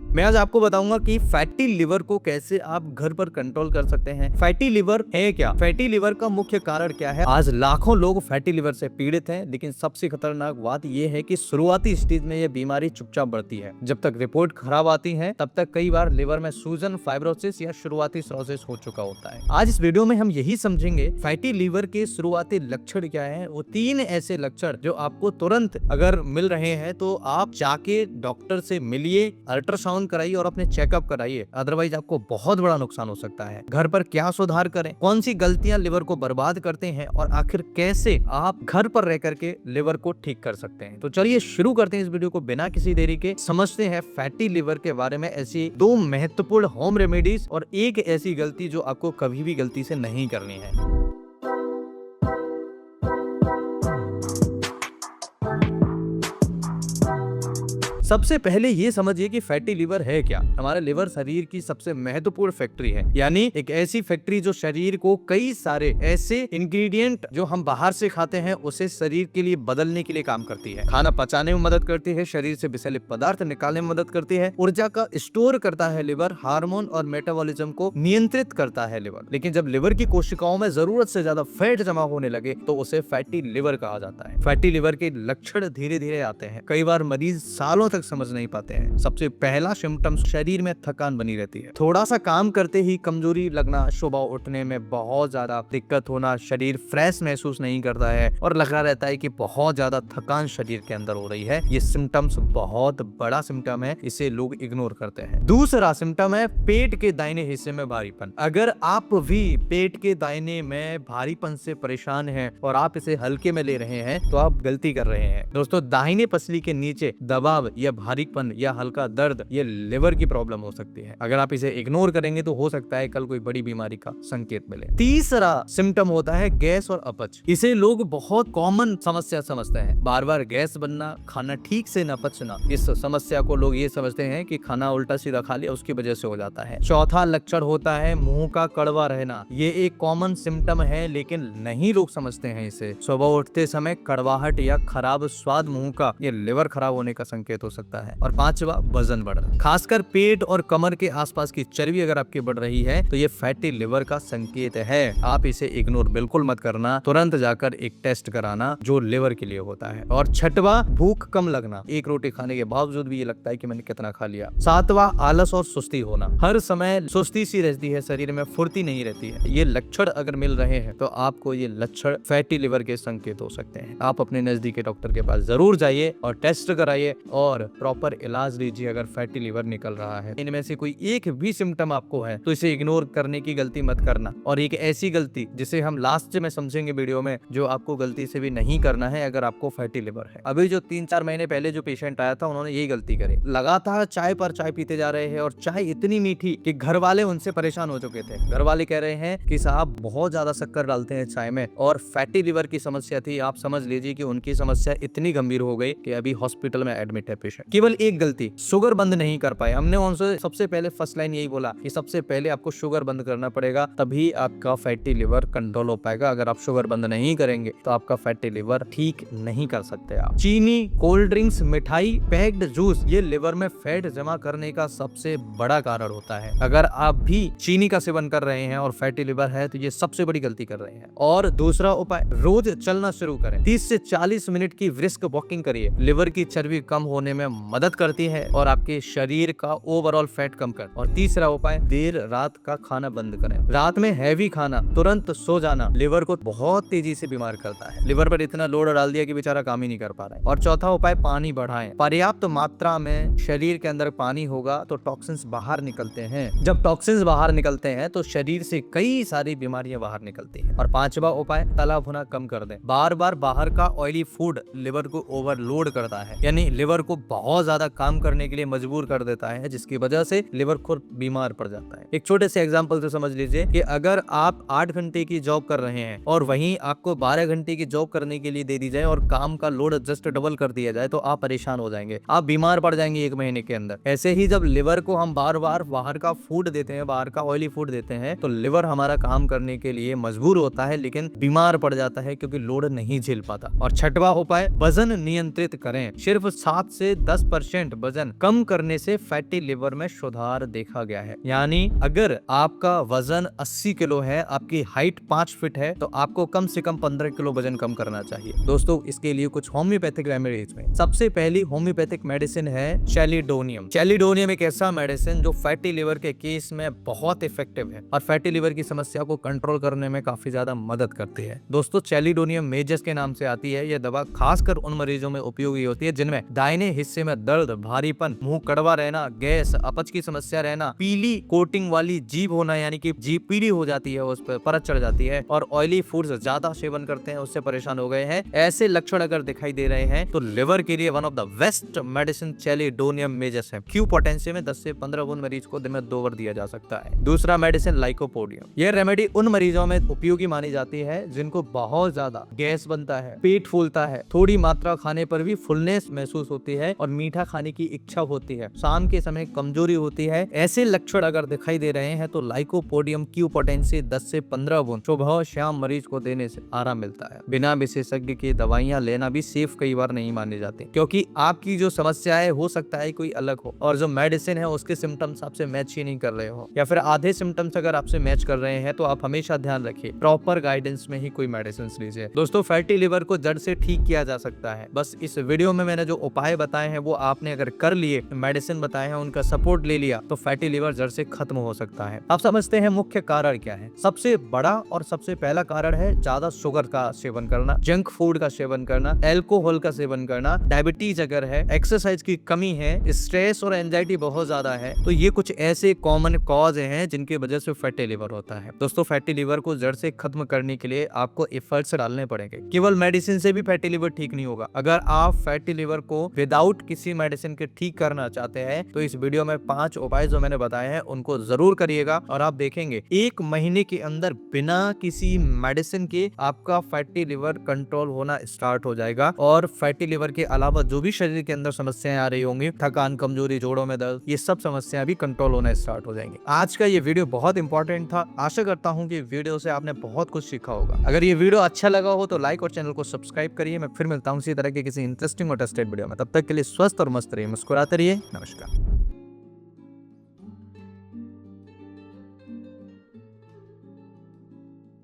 मैं आज आपको बताऊंगा कि फैटी लिवर को कैसे आप घर पर कंट्रोल कर सकते हैं। फैटी लिवर है क्या, फैटी लिवर का मुख्य कारण क्या है। आज लाखों लोग फैटी लिवर से पीड़ित हैं, लेकिन सबसे खतरनाक बात यह है कि शुरुआती स्टेज में यह बीमारी चुपचाप बढ़ती है। जब तक रिपोर्ट खराब आती है तब तक कई बार लिवर में सूजन, फाइब्रोसिस या शुरुआती सिरोसिस हो चुका होता है। आज इस वीडियो में हम यही समझेंगे फैटी लिवर के शुरुआती लक्षण क्या है। वो 3 ऐसे लक्षण जो आपको तुरंत अगर मिल रहे हैं तो आप जाके डॉक्टर से मिलिए, अल्ट्रासाउंड कराइए और अपने चेकअप कराइए, अदरवाइज आपको बहुत बड़ा नुकसान हो सकता है। घर पर क्या सुधार करें, कौन सी गलतियां लिवर को बर्बाद करते हैं और आखिर कैसे आप घर पर रह करके लिवर को ठीक कर सकते हैं। तो चलिए शुरू करते हैं इस वीडियो को बिना किसी देरी के। समझते हैं फैटी लिवर के बारे में ऐसी 2 महत्वपूर्ण होम रेमेडीज और एक ऐसी गलती जो आपको कभी भी गलती से नहीं करनी है। सबसे पहले ये समझिए कि फैटी लिवर है क्या। हमारा लिवर शरीर की सबसे महत्वपूर्ण फैक्ट्री है, यानी एक ऐसी फैक्ट्री जो शरीर को कई सारे ऐसे इंग्रेडिएंट जो हम बाहर से खाते हैं उसे शरीर के लिए बदलने के लिए काम करती है। खाना पचाने में मदद करती है, शरीर से विषैले पदार्थ निकालने में मदद करती है, ऊर्जा का स्टोर करता है लिवर, हार्मोन और मेटाबॉलिज्म को नियंत्रित करता है लिवर। लेकिन जब लिवर की कोशिकाओं में जरूरत से ज्यादा फैट जमा होने लगे तो उसे फैटी लिवर कहा जाता है। फैटी लिवर के लक्षण धीरे धीरे आते हैं, कई बार मरीज सालों समझ नहीं पाते हैं। सबसे पहला सिम्टम शरीर में थकान बनी रहती है। थोड़ा सा काम करते ही कमजोरी लगना, सुबह उठने में बहुत ज्यादा दिक्कत होना, शरीर फ्रेश महसूस नहीं करता है और लगा रहता है कि बहुत ज्यादा थकान शरीर के अंदर हो रही है। ये सिम्टम्स बहुत बड़ा सिम्टम है, इसे लोग इग्नोर करते हैं। दूसरा सिम्टम है पेट के दाहिने हिस्से में भारीपन। अगर आप भी पेट के दाहिने में भारीपन से परेशान हैं और आप इसे हल्के में ले रहे हैं तो आप गलती कर रहे हैं। दोस्तों, दाहिने पसली के नीचे दबाव या भारीपन या हल्का दर्द ये लिवर की प्रॉब्लम हो सकती है। अगर आप इसे इग्नोर करेंगे तो हो सकता है कल कोई बड़ी बीमारी का संकेत मिले। तीसरा सिम्टम होता है गैस और अपच। इसे लोग बहुत कॉमन समस्या समझते हैं, बार बार गैस बनना, खाना ठीक से न पचना। इस समस्या को लोग ये समझते हैं कि खाना उल्टा सीधा खा लिया उसकी वजह से हो जाता है। चौथा लक्षण होता है मुंह का कड़वा रहना। ये एक कॉमन सिम्टम है लेकिन नहीं लोग समझते हैं इसे। सुबह उठते समय कड़वाहट या खराब स्वाद मुंह का, ये लिवर खराब होने का संकेत हो सकता है। और पांचवा वजन बढ़ना, खासकर पेट और कमर के आसपास की चर्बी अगर आपकी बढ़ रही है तो ये फैटी लिवर का संकेत है। आप इसे इग्नोर बिल्कुल मत करना, तुरंत जाकर एक टेस्ट कराना जो लिवर के लिए होता है। और छठवा भूख कम लगना, एक रोटी खाने के बावजूद भी ये लगता है कि मैंने कितना खा लिया। सातवा आलस और सुस्ती होना, हर समय सुस्ती सी रहती है, शरीर में फुर्ती नहीं रहती है। ये लक्षण अगर मिल रहे हैं तो आपको ये लक्षण फैटी लिवर के संकेत हो सकते हैं। आप अपने नजदीकी डॉक्टर के पास जरूर जाइए और टेस्ट कराइए और प्रॉपर इलाज लीजिए अगर फैटी लिवर निकल रहा है। इनमें से कोई एक भी सिम्टम आपको है तो इसे इग्नोर करने की गलती मत करना। और एक ऐसी गलती जिसे हम लास्ट में समझेंगे वीडियो में, जो आपको गलती से भी नहीं करना है अगर आपको फैटी लिवर है। अभी जो 3-4 महीने पहले जो पेशेंट आया था उन्होंने यही गलती करी, लगातार चाय पर चाय पीते जा रहे हैं और चाय इतनी मीठी कि घर वाले उनसे परेशान हो चुके थे। घर वाले कह रहे हैं कि साहब बहुत ज्यादा शक्कर डालते हैं चाय में, और फैटी लिवर की समस्या थी। आप समझ लीजिए कि उनकी समस्या इतनी गंभीर हो गई कि अभी हॉस्पिटल में एडमिट है पेशेंट। केवल एक गलती, शुगर बंद नहीं कर पाए। हमने उनसे सबसे पहले फर्स्ट लाइन यही बोला कि सबसे पहले आपको शुगर बंद करना पड़ेगा, तभी आपका फैटी लिवर कंट्रोल हो पाएगा। अगर आप शुगर बंद नहीं करेंगे तो आपका फैटी लिवर ठीक नहीं कर सकते आप। चीनी, कोल्ड ड्रिंक्स, मिठाई, पैक्ड जूस, ये लिवर में फैट जमा करने का सबसे बड़ा कारण होता है। अगर आप भी चीनी का सेवन कर रहे हैं और फैटी लिवर है तो ये सबसे बड़ी गलती कर रहे हैं। और दूसरा उपाय, रोज चलना शुरू करें। 30 से 40 मिनट की ब्रिस्क वॉकिंग करिए, लिवर की चर्बी कम होने में मदद करती है और आपके शरीर का ओवरऑल फैट कम कर। और तीसरा उपाय, देर रात का खाना बंद करें। रात में हैवी खाना, तुरंत सो जाना लिवर को बहुत तेजी से बीमार करता है। लिवर पर इतना लोड डाल दिया कि बेचारा काम ही नहीं कर पा रहा है। और चौथा उपाय, पानी बढ़ाएं। पर्याप्त मात्रा में शरीर के अंदर पानी होगा तो टॉक्सिन्स बाहर निकलते हैं। जब टॉक्सिन्स बाहर निकलते हैं तो शरीर से कई सारी बीमारियां बाहर निकलती हैं। और पांचवा उपाय, तला भुना कम कर दें। बार बार बाहर का ऑयली फूड लिवर को ओवरलोड करता है, यानी लिवर को बहुत ज्यादा काम करने के लिए मजबूर कर देता है, जिसकी वजह से लिवर खुद बीमार पड़ जाता है। एक छोटे से एग्जांपल से समझ लीजिए कि अगर आप 8 घंटे की जॉब कर रहे हैं और वहीं आपको 12 घंटे की जॉब करने के लिए दे दी जाए और काम का लोड जस्ट डबल कर दिया जाए तो आप परेशान हो जाएंगे, आप बीमार पड़ जाएंगे 1 महीने के अंदर। ऐसे ही जब लिवर को हम बार बार बाहर का फूड देते हैं, बाहर का ऑयली फूड देते हैं, तो लिवर हमारा काम करने के लिए मजबूर होता है लेकिन बीमार पड़ जाता है क्योंकि लोड नहीं झेल पाता। और छठवा उपाय, वजन नियंत्रित करें। सिर्फ 7 से 10% वजन कम करने से फैटी लिवर में सुधार देखा गया है। यानी अगर आपका वजन 80 किलो है, आपकी हाइट 5 फीट है, तो आपको कम से कम 15 किलो वजन कम करना चाहिए। दोस्तों, इसके लिए कुछ होम्योपैथिक रेमेडीज में सबसे पहली होम्योपैथिक मेडिसिन है चैलिडोनियम। चैलिडोनियम एक ऐसा मेडिसिन जो फैटी लिवर के केस में बहुत इफेक्टिव है और फैटी लिवर की समस्या को कंट्रोल करने में काफी ज्यादा मदद करती है। दोस्तों, चैलिडोनियम मेजस के नाम से आती है। यह दवा खासकर उन मरीजों में उपयोगी होती है जिनमें दाहिने हिस्से में दर्द, भारीपन, मुंह कड़वा रहना, गैस, अपच की समस्या रहना, पीली कोटिंग वाली जीभ होना, यानी कि जीभ पीली हो जाती है, उस पर परत चढ़ जाती है, और ऑयली फूड्स ज्यादा सेवन करते हैं, उससे परेशान हो गए हैं। ऐसे लक्षण अगर दिखाई दे रहे हैं तो लिवर के लिए one of the best medicine chelidonium majus है। क्यू पोटेंशियम में 10 से 15 बूंद मरीज को दिन में 2 बार दिया जा सकता है। दूसरा मेडिसिन लाइकोपोडियम। यह रेमेडी उन मरीजों में उपयोगी मानी जाती है जिनको बहुत ज्यादा गैस बनता है, पेट फूलता है, थोड़ी मात्रा खाने पर भी फुलनेस महसूस होती है और मीठा खाने की इच्छा होती है, शाम के समय कमजोरी होती है। ऐसे लक्षण अगर दिखाई दे रहे हैं तो लाइकोपोडियम क्यू पोटेंसी 10 से 15 बूंद सुबह शाम मरीज को देने से आराम मिलता है। बिना विशेषज्ञ की दवाइयां लेना भी सेफ कई बार नहीं मानी जाती, क्योंकि आपकी जो समस्या है हो सकता है कोई अलग हो और जो मेडिसिन है उसके सिम्टम्स आपसे मैच ही नहीं कर रहे हो, या फिर आधे सिम्टम्स अगर आपसे मैच कर रहे हैं तो आप हमेशा ध्यान रखिए, प्रॉपर गाइडेंस में ही कोई मेडिसिन लीजिए। दोस्तों, फैटी लिवर को जड़ से ठीक किया जा सकता है। बस इस वीडियो में मैंने जो उपाय बताए हैं वो आपने अगर कर लिए, मेडिसिन बताए हैं उनका सपोर्ट ले लिया, तो फैटी लिवर जड़ से खत्म हो सकता है। आप समझते हैं मुख्य कारण क्या है? सबसे बड़ा और सबसे पहला कारण है ज्यादा शुगर का सेवन करना, जंक फूड का सेवन करना, एल्कोहल का सेवन करना, डायबिटीज अगर है, एक्सरसाइज की कमी है, स्ट्रेस और एंजाइटी बहुत ज्यादा है, तो ये कुछ ऐसे कॉमन कॉज हैं जिनकी वजह से फैटी लिवर होता है। दोस्तों, फैटी लिवर को जड़ से खत्म करने के लिए आपको एफर्ट्स डालने पड़ेंगे। केवल मेडिसिन से भी फैटी लिवर ठीक नहीं होगा। अगर आप फैटी लिवर को विदाउट किसी मेडिसिन के ठीक करना चाहते हैं तो इस वीडियो में 5 उपाय जो मैंने बताए हैं उनको जरूर करिएगा और आप देखेंगे 1 महीने के अंदर बिना किसी मेडिसिन के आपका फैटी लिवर कंट्रोल होना स्टार्ट हो जाएगा। और फैटी लिवर के अलावा जो भी शरीर के अंदर समस्याएं आ रही होंगी, थकान, कमजोरी, जोड़ों में दर्द, ये सब समस्याएं भी कंट्रोल होना स्टार्ट हो जाएंगी। आज का ये वीडियो बहुत इंपॉर्टेंट था। आशा करता हूँ कि वीडियो से आपने बहुत कुछ सीखा होगा। अगर ये वीडियो अच्छा लगा हो तो लाइक और चैनल को सब्सक्राइब करिए। मैं फिर मिलता हूँ इसी तरह के किसी इंटरेस्टिंग और टेस्टेड वीडियो में। तब तक के लिए स्वस्थ और मस्त रहिए, मुस्कुराते रहिए। नमस्कार।